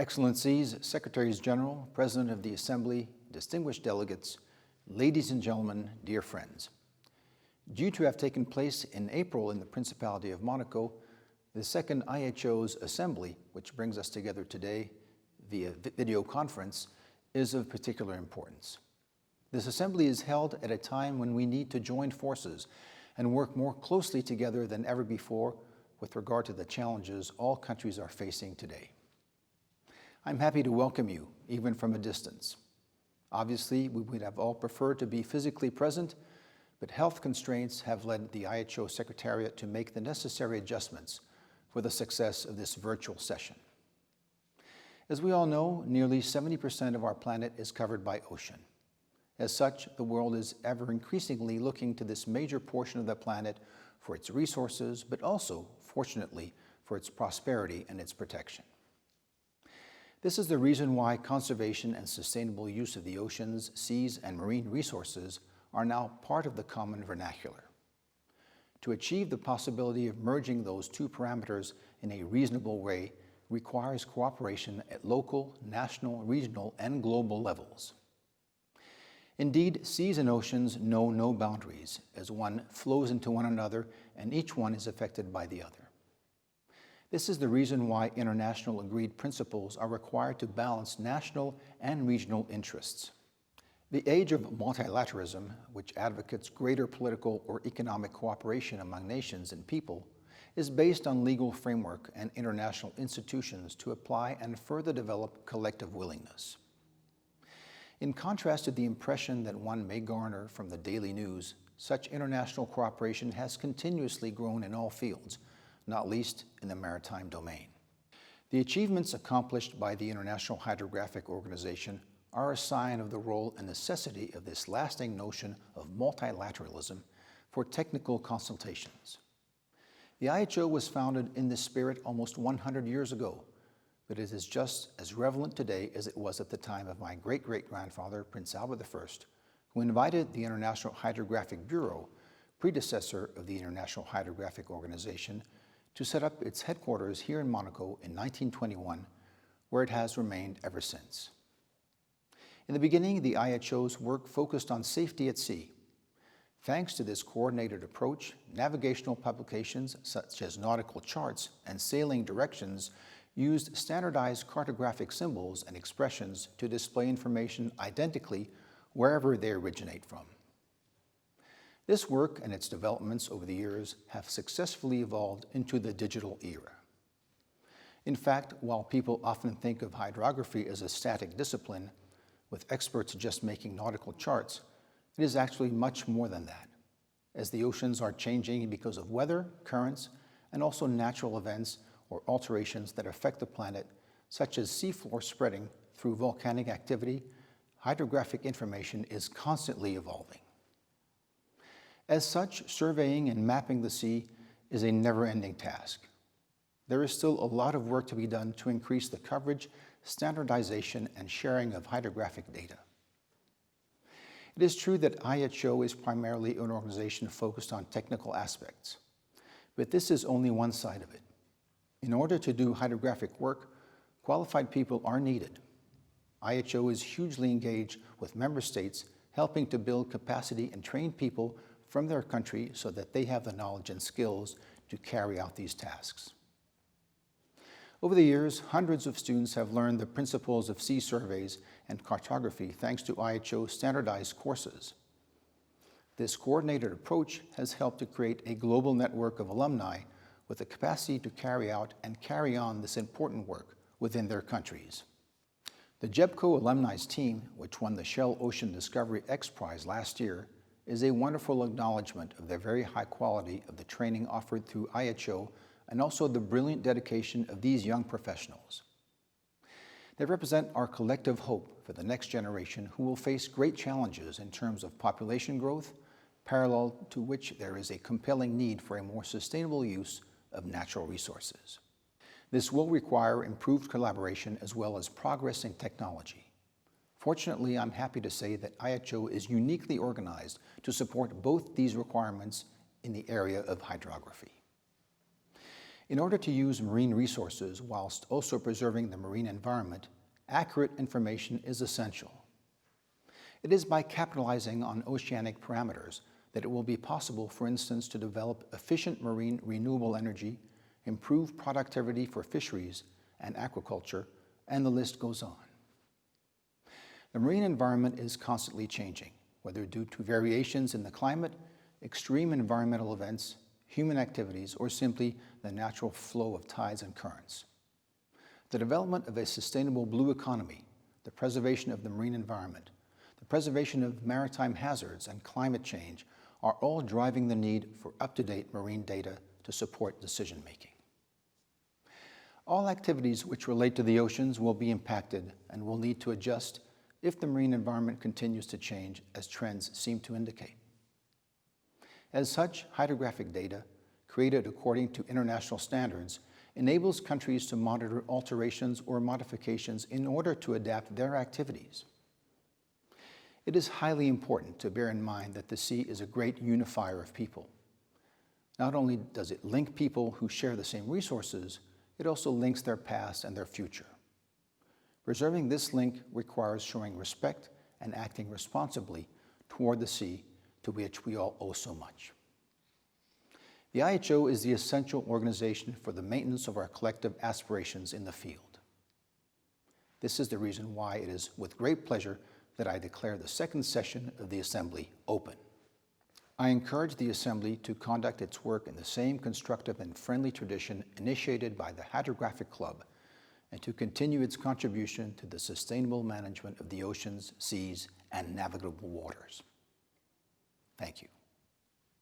Excellencies, Secretaries General, President of the Assembly, distinguished delegates, ladies and gentlemen, dear friends. Due to have taken place in April in the Principality of Monaco, the second IHO's Assembly, which brings us together today via video conference, is of particular importance. This Assembly is held at a time when we need to join forces and work more closely together than ever before with regard to the challenges all countries are facing today. I'm happy to welcome you, even from a distance. Obviously, we would have all preferred to be physically present, but health constraints have led the IHO Secretariat to make the necessary adjustments for the success of this virtual session. As we all know, nearly 70% of our planet is covered by ocean. As such, the world is ever increasingly looking to this major portion of the planet for its resources, but also, fortunately, for its prosperity and its protection. This is the reason why conservation and sustainable use of the oceans, seas, and marine resources are now part of the common vernacular. To achieve the possibility of merging those two parameters in a reasonable way requires cooperation at local, national, regional, and global levels. Indeed, seas and oceans know no boundaries, as one flows into one another and each one is affected by the other. This is the reason why international agreed principles are required to balance national and regional interests. The age of multilateralism, which advocates greater political or economic cooperation among nations and people, is based on legal framework and international institutions to apply and further develop collective willingness. In contrast to the impression that one may garner from the daily news, such international cooperation has continuously grown in all fields, not least in the maritime domain. The achievements accomplished by the International Hydrographic Organization are a sign of the role and necessity of this lasting notion of multilateralism for technical consultations. The IHO was founded in this spirit almost 100 years ago, but it is just as relevant today as it was at the time of my great-great-grandfather, Prince Albert I, who invited the International Hydrographic Bureau, predecessor of the International Hydrographic Organization, to set up its headquarters here in Monaco in 1921, where it has remained ever since. In the beginning, the IHO's work focused on safety at sea. Thanks to this coordinated approach, navigational publications such as nautical charts and sailing directions used standardized cartographic symbols and expressions to display information identically wherever they originate from. This work and its developments over the years have successfully evolved into the digital era. In fact, while people often think of hydrography as a static discipline, with experts just making nautical charts, it is actually much more than that, as the oceans are changing because of weather, currents, and also natural events or alterations that affect the planet, such as seafloor spreading through volcanic activity. Hydrographic information is constantly evolving. As such, surveying and mapping the sea is a never-ending task. There is still a lot of work to be done to increase the coverage, standardization, and sharing of hydrographic data. It is true that IHO is primarily an organization focused on technical aspects, but this is only one side of it. In order to do hydrographic work, qualified people are needed. IHO is hugely engaged with member states, helping to build capacity and train people from their country so that they have the knowledge and skills to carry out these tasks. Over the years, hundreds of students have learned the principles of sea surveys and cartography thanks to IHO standardized courses. This coordinated approach has helped to create a global network of alumni with the capacity to carry out and carry on this important work within their countries. The JEPCO Alumni Team, which won the Shell Ocean Discovery X Prize last year, is a wonderful acknowledgement of the very high quality of the training offered through IHO and also the brilliant dedication of these young professionals. They represent our collective hope for the next generation who will face great challenges in terms of population growth, parallel to which there is a compelling need for a more sustainable use of natural resources. This will require improved collaboration as well as progress in technology. Fortunately, I'm happy to say that IHO is uniquely organized to support both these requirements in the area of hydrography. In order to use marine resources whilst also preserving the marine environment, accurate information is essential. It is by capitalizing on oceanic parameters that it will be possible, for instance, to develop efficient marine renewable energy, improve productivity for fisheries and aquaculture, and the list goes on. The marine environment is constantly changing, whether due to variations in the climate, extreme environmental events, human activities, or simply the natural flow of tides and currents. The development of a sustainable blue economy, the preservation of the marine environment, the preservation of maritime hazards and climate change are all driving the need for up-to-date marine data to support decision-making. All activities which relate to the oceans will be impacted and will need to adjust if the marine environment continues to change, as trends seem to indicate. As such, hydrographic data, created according to international standards, enables countries to monitor alterations or modifications in order to adapt their activities. It is highly important to bear in mind that the sea is a great unifier of people. Not only does it link people who share the same resources, it also links their past and their future. Preserving this link requires showing respect and acting responsibly toward the sea, to which we all owe so much. The IHO is the essential organization for the maintenance of our collective aspirations in the field. This is the reason why it is with great pleasure that I declare the second session of the Assembly open. I encourage the Assembly to conduct its work in the same constructive and friendly tradition initiated by the Hydrographic Club, and to continue its contribution to the sustainable management of the oceans, seas, and navigable waters. Thank you.